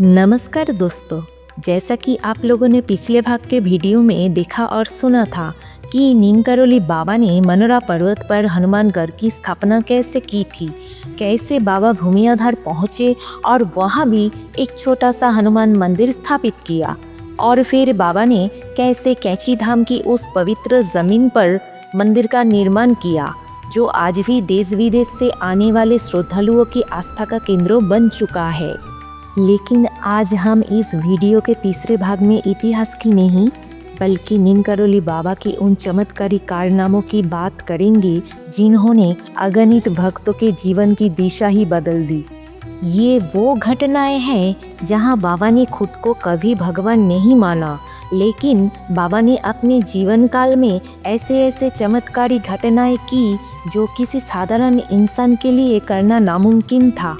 नमस्कार दोस्तों। जैसा कि आप लोगों ने पिछले भाग के वीडियो में देखा और सुना था कि नीम करोली बाबा ने मनोरा पर्वत पर हनुमानगढ़ की स्थापना कैसे की थी, कैसे बाबा भूमि आधार पहुँचे और वहाँ भी एक छोटा सा हनुमान मंदिर स्थापित किया, और फिर बाबा ने कैसे कैंची धाम की उस पवित्र जमीन पर मंदिर का निर्माण किया जो आज भी देश विदेश से आने वाले श्रद्धालुओं की आस्था का केंद्र बन चुका है। लेकिन आज हम इस वीडियो के तीसरे भाग में इतिहास की नहीं बल्कि नीम करोली बाबा के उन चमत्कारी कारनामों की बात करेंगे जिन्होंने अगणित भक्तों के जीवन की दिशा ही बदल दी। ये वो घटनाएं हैं जहां बाबा ने खुद को कभी भगवान नहीं माना, लेकिन बाबा ने अपने जीवन काल में ऐसे चमत्कारी घटनाएं की जो किसी साधारण इंसान के लिए करना नामुमकिन था।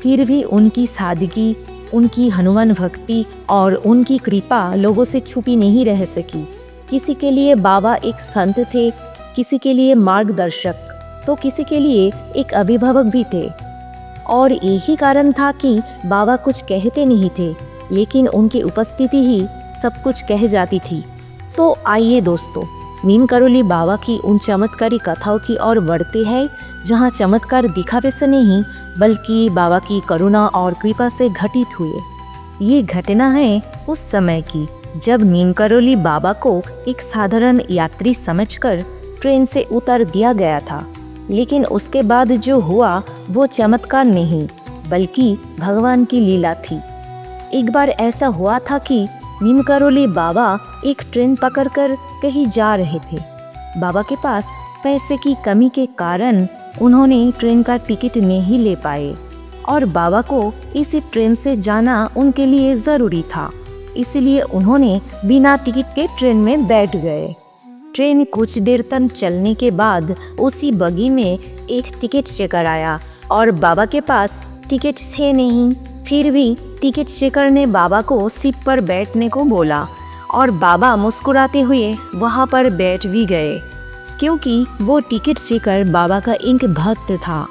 फिर भी उनकी सादगी, उनकी हनुमान भक्ति और उनकी कृपा लोगों से छुपी नहीं रह सकी। किसी के लिए बाबा एक संत थे, किसी के लिए मार्गदर्शक, तो किसी के लिए एक अभिभावक भी थे। और यही कारण था कि बाबा कुछ कहते नहीं थे, लेकिन उनकी उपस्थिति ही सब कुछ कह जाती थी। तो आइए दोस्तों, नीम करोली बाबा की उन चमत्कारी कथाओं की ओर बढ़ते हैं जहाँ चमत्कार दिखावे से नहीं बल्कि बाबा की करुणा और कृपा से घटित हुए। ये घटना है उस समय की जब नीम करोली बाबा को एक साधारण यात्री समझकर ट्रेन से उतार दिया गया था। लेकिन उसके बाद जो हुआ वो चमत्कार नहीं बल्कि भगवान की लीला थी। एक बार ऐसा हुआ था कि नीम करोली बाबा एक ट्रेन पकड़कर कहीं जा रहे थे। बाबा के पास पैसे की कमी के कारण उन्होंने ट्रेन का टिकट नहीं ले पाए और बाबा को इसी ट्रेन से जाना उनके लिए ज़रूरी था, इसलिए उन्होंने बिना टिकट के ट्रेन में बैठ गए। ट्रेन कुछ देर तक चलने के बाद उसी बगी में एक टिकट चेकर आया और बाबा के पास टिकट थे नहीं। फिर भी टिकट चेकर ने बाबा को सीट पर बैठने को बोला और बाबा मुस्कुराते हुए वहाँ पर बैठ भी गए, क्योंकि वो टिकट चेकर बाबा का एक भक्त था।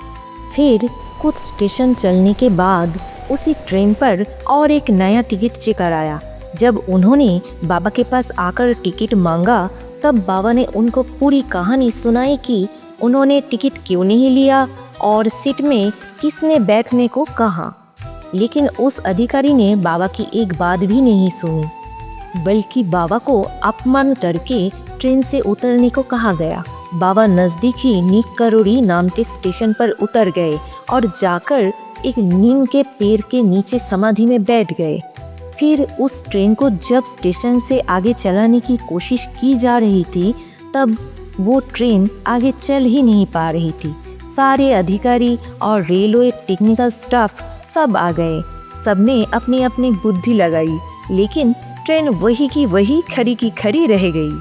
फिर कुछ स्टेशन चलने के बाद उसी ट्रेन पर और एक नया टिकट चेकर आया। जब उन्होंने बाबा के पास आकर टिकट मांगा तब बाबा ने उनको पूरी कहानी सुनाई कि उन्होंने टिकट क्यों नहीं लिया और सीट में किसने बैठने को कहा। लेकिन उस अधिकारी ने बाबा की एक बात भी नहीं सुनी, बल्कि बाबा को अपमान करके ट्रेन से उतरने को कहा गया। बाबा नज़दीकी नीम करोली नाम के स्टेशन पर उतर गए और जाकर एक नीम के पेड़ के नीचे समाधि में बैठ गए। फिर उस ट्रेन को जब स्टेशन से आगे चलाने की कोशिश की जा रही थी तब वो ट्रेन आगे चल ही नहीं पा रही थी। सारे अधिकारी और रेलवे टेक्निकल स्टाफ सब आ गए। सबने अपनी अपनी बुद्धि लगाई, लेकिन ट्रेन वही की वही खड़ी की खड़ी रह गई।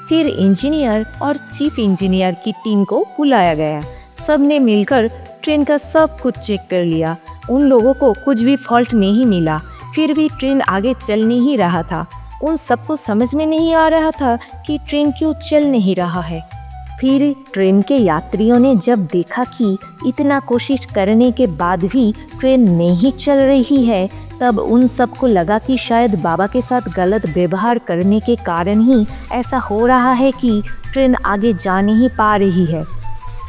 फिर इंजीनियर और चीफ इंजीनियर की टीम को बुलाया गया। सबने मिलकर ट्रेन का सब कुछ चेक कर लिया। उन लोगों को कुछ भी फॉल्ट नहीं मिला। फिर भी ट्रेन आगे चल नहीं रहा था। उन सबको समझ में नहीं आ रहा था कि ट्रेन क्यों चल नहीं रहा है। फिर ट्रेन के यात्रियों ने जब देखा कि इतना कोशिश करने के बाद भी ट्रेन नहीं चल रही है तब उन सबको लगा कि शायद बाबा के साथ गलत व्यवहार करने के कारण ही ऐसा हो रहा है कि ट्रेन आगे जा नहीं पा रही है।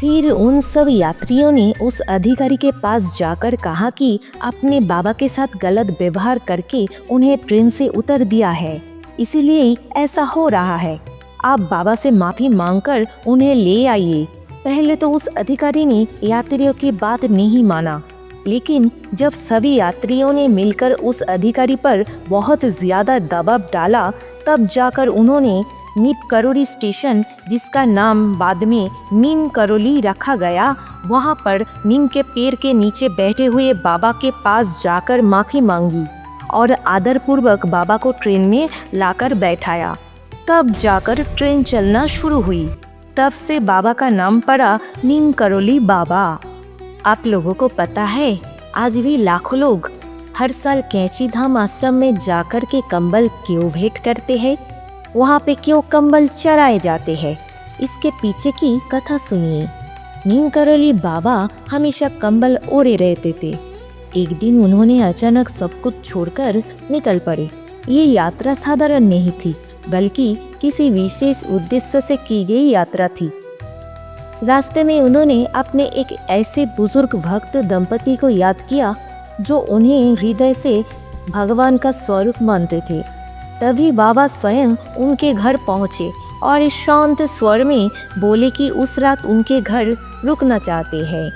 फिर उन सब यात्रियों ने उस अधिकारी के पास जाकर कहा कि अपने बाबा के साथ गलत व्यवहार करके उन्हें ट्रेन से उतर दिया है, इसीलिए ऐसा हो रहा है। आप बाबा से माफ़ी मांगकर उन्हें ले आइए। पहले तो उस अधिकारी ने यात्रियों की बात नहीं माना, लेकिन जब सभी यात्रियों ने मिलकर उस अधिकारी पर बहुत ज़्यादा दबाव डाला तब जाकर उन्होंने नीम करोली स्टेशन, जिसका नाम बाद में नीम करोली रखा गया, वहाँ पर नीम के पेड़ के नीचे बैठे हुए बाबा के पास जाकर माफ़ी मांगी और आदरपूर्वक बाबा को ट्रेन में लाकर बैठाया। तब जाकर ट्रेन चलना शुरू हुई। तब से बाबा का नाम पड़ा नीम करोली बाबा। आप लोगों को पता है, आज भी लाखों लोग हर साल कैंची धाम आश्रम में जाकर के कंबल क्यों भेंट करते हैं? वहाँ पे क्यों कंबल चढ़ाए जाते हैं? इसके पीछे की कथा सुनिए। नीम करोली बाबा हमेशा कंबल ओढ़े रहते थे। एक दिन उन्होंने अचानक सब कुछ छोड़कर निकल पड़े। ये यात्रा साधारण नहीं थी, बल्कि किसी विशेष उद्देश्य से की गई यात्रा थी। रास्ते में उन्होंने अपने एक ऐसे बुजुर्ग भक्त दंपति को याद किया जो उन्हें हृदय से भगवान का स्वरूप मानते थे। तभी बाबा स्वयं उनके घर पहुँचे और इस शांत स्वर में बोले कि उस रात उनके घर रुकना चाहते हैं।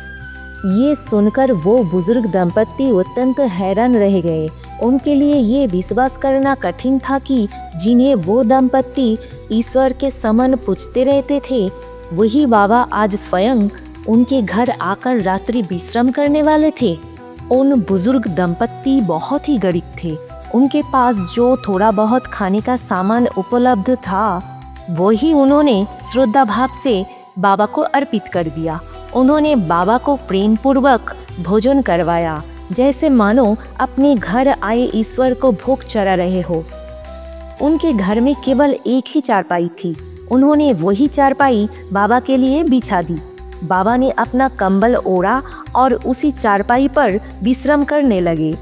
ये सुनकर वो बुजुर्ग दंपति अत्यंत हैरान रह गए। उनके लिए ये विश्वास करना कठिन था कि जिन्हें वो दंपति ईश्वर के समान पूजते रहते थे, वही बाबा आज स्वयं उनके घर आकर रात्रि विश्राम करने वाले थे। उन बुजुर्ग दंपति बहुत ही गरीब थे। उनके पास जो थोड़ा बहुत खाने का सामान उपलब्ध था, वही उन्होंने श्रद्धा भाव से बाबा को अर्पित कर दिया। उन्होंने बाबा को प्रेम पूर्वक भोजन करवाया, जैसे मानो अपने घर आए ईश्वर को भूख चढ़ा रहे हो। उनके घर में केवल एक ही चारपाई थी। उन्होंने वही चारपाई बाबा के लिए बिछा दी। बाबा ने अपना कंबल ओढ़ा और उसी चारपाई पर विश्राम करने लगे।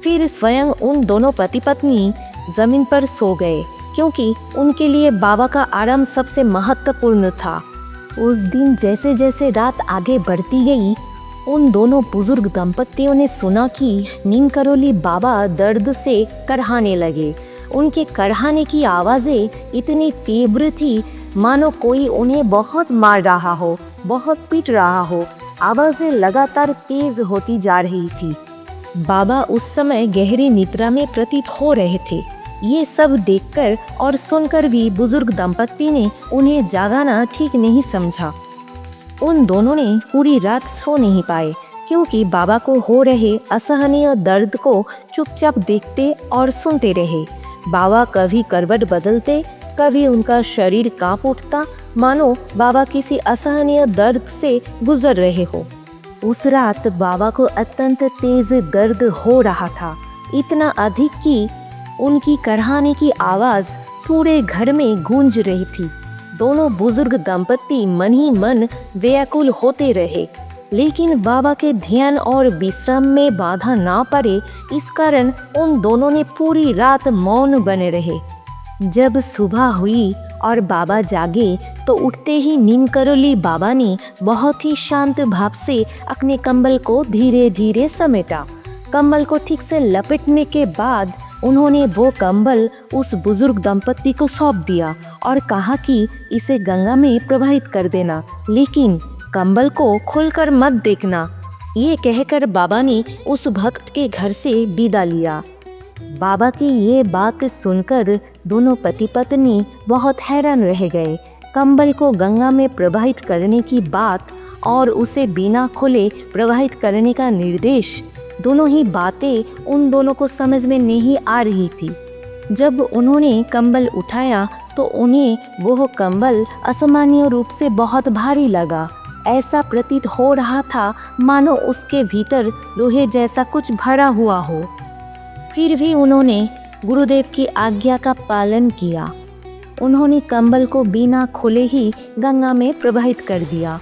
फिर स्वयं उन दोनों पति पत्नी जमीन पर सो गए, क्योंकि उनके लिए बाबा का आराम सबसे महत्वपूर्ण था। उस दिन जैसे जैसे रात आगे बढ़ती गई, उन दोनों बुजुर्ग दंपतियों ने सुना कि नीम करोली बाबा दर्द से करहाने लगे। उनके करहाने की आवाज़ें इतनी तीव्र थी मानो कोई उन्हें बहुत मार रहा हो, बहुत पीट रहा हो। आवाज़ें लगातार तेज होती जा रही थी। बाबा उस समय गहरी निद्रा में प्रतीत हो रहे थे। ये सब देखकर और सुनकर भी बुजुर्ग दंपति ने उन्हें जागाना ठीक नहीं समझा। उन दोनों ने पूरी रात सो नहीं पाए, क्योंकि बाबा को हो रहे असहनीय दर्द को चुपचाप देखते और सुनते रहे। बाबा कभी करवट बदलते, कभी उनका शरीर कांप उठता, मानो बाबा किसी असहनीय दर्द से गुजर रहे हो। उस रात बाबा को अत्यंत तेज दर्द हो रहा था, इतना अधिक कि उनकी करहाने की आवाज़ पूरे घर में गूंज रही थी। दोनों बुजुर्ग दंपति मन ही मन व्याकुल होते रहे, लेकिन बाबा के ध्यान और विश्राम में बाधा ना पड़े, इस कारण उन दोनों ने पूरी रात मौन बने रहे। जब सुबह हुई और बाबा जागे, तो उठते ही नीम करोली बाबा ने बहुत ही शांत भाव से अपने कंबल को धीरे धीरे समेटा। कंबल को ठीक से लपेटने के बाद उन्होंने वो कंबल उस बुजुर्ग दंपति को सौंप दिया और कहा कि इसे गंगा में प्रवाहित कर देना, लेकिन कंबल को खोलकर मत देखना। ये कहकर बाबा ने उस भक्त के घर से विदा लिया। बाबा की ये बात सुनकर दोनों पति पत्नी बहुत हैरान रह गए। कंबल को गंगा में प्रवाहित करने की बात और उसे बिना खोले प्रवाहित करने का निर्देश, दोनों ही बातें उन दोनों को समझ में नहीं आ रही थी। जब उन्होंने कंबल उठाया तो उन्हें वो कंबल असामान्य रूप से बहुत भारी लगा। ऐसा प्रतीत हो रहा था मानो उसके भीतर लोहे जैसा कुछ भरा हुआ हो। फिर भी उन्होंने गुरुदेव की आज्ञा का पालन किया। उन्होंने कंबल को बिना खोले ही गंगा में प्रवाहित कर दिया।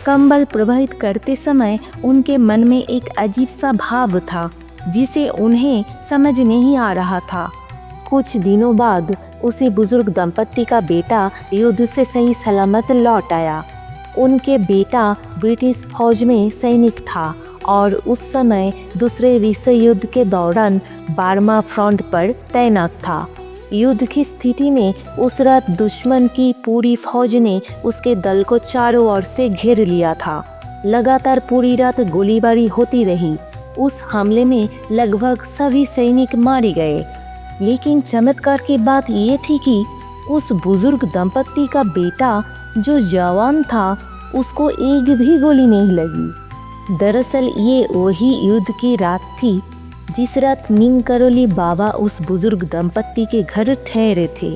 कंबल प्रवाहित करते समय उनके मन में एक अजीब सा भाव था, जिसे उन्हें समझ नहीं आ रहा था। कुछ दिनों बाद उसी बुजुर्ग दंपति का बेटा युद्ध से सही सलामत लौट आया। उनके बेटा ब्रिटिश फौज में सैनिक था और उस समय दूसरे विश्व युद्ध के दौरान बर्मा फ्रंट पर तैनात था। युद्ध की स्थिति में उस रात दुश्मन की पूरी फौज ने उसके दल को चारों ओर से घेर लिया था। लगातार पूरी रात गोलीबारी होती रही। उस हमले में लगभग सभी सैनिक मारे गए, लेकिन चमत्कार की बात ये थी कि उस बुजुर्ग दंपति का बेटा जो जवान था, उसको एक भी गोली नहीं लगी। दरअसल ये वही युद्ध की रात थी जिस रात नीम करोली बाबा उस बुजुर्ग दंपति के घर ठहरे थे।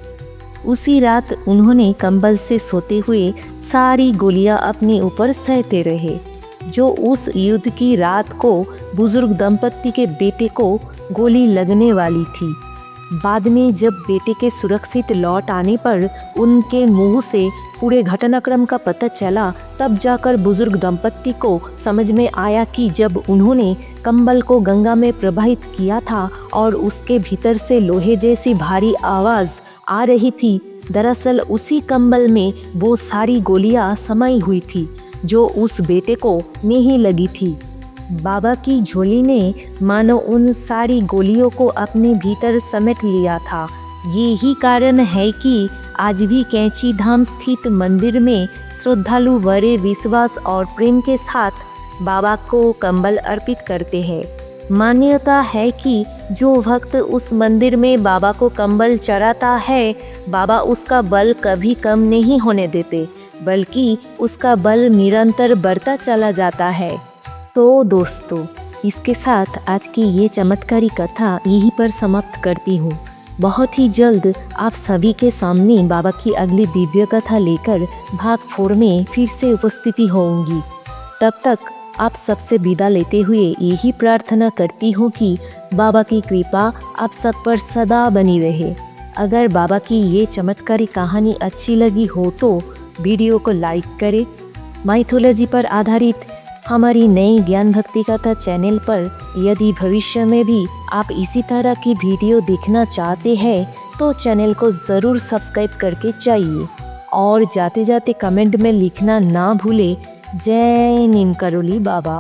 उसी रात उन्होंने कंबल से सोते हुए सारी गोलियां अपने ऊपर सहते रहे, जो उस युद्ध की रात को बुजुर्ग दंपति के बेटे को गोली लगने वाली थी। बाद में जब बेटे के सुरक्षित लौट आने पर उनके मुंह से पूरे घटनाक्रम का पता चला, तब जाकर बुजुर्ग दंपत्ति को समझ में आया कि जब उन्होंने कंबल को गंगा में प्रवाहित किया था और उसके भीतर से लोहे जैसी भारी आवाज़ आ रही थी, दरअसल उसी कंबल में वो सारी गोलियां समाई हुई थी जो उस बेटे को नहीं लगी थी। बाबा की झोली ने मानो उन सारी गोलियों को अपने भीतर समेट लिया था। यही कारण है कि आज भी कैंची धाम स्थित मंदिर में श्रद्धालु बड़े विश्वास और प्रेम के साथ बाबा को कंबल अर्पित करते हैं। मान्यता है कि जो भक्त उस मंदिर में बाबा को कंबल चढ़ाता है, बाबा उसका बल कभी कम नहीं होने देते, बल्कि उसका बल निरंतर बढ़ता चला जाता है। तो दोस्तों, इसके साथ आज की ये चमत्कारी कथा यहीं पर समाप्त करती हूँ। बहुत ही जल्द आप सभी के सामने बाबा की अगली दिव्य कथा लेकर भाग 4 में फिर से उपस्थिति होंगी। तब तक आप सबसे विदा लेते हुए यही प्रार्थना करती हूँ कि बाबा की कृपा आप सब पर सदा बनी रहे। अगर बाबा की ये चमत्कारी कहानी अच्छी लगी हो तो वीडियो को लाइक करें। माइथोलॉजी पर आधारित हमारी नई ज्ञान भक्ति कथा चैनल पर यदि भविष्य में भी आप इसी तरह की वीडियो देखना चाहते हैं तो चैनल को ज़रूर सब्सक्राइब करके जाइए। और जाते जाते कमेंट में लिखना ना भूले, जय नीम करोली बाबा।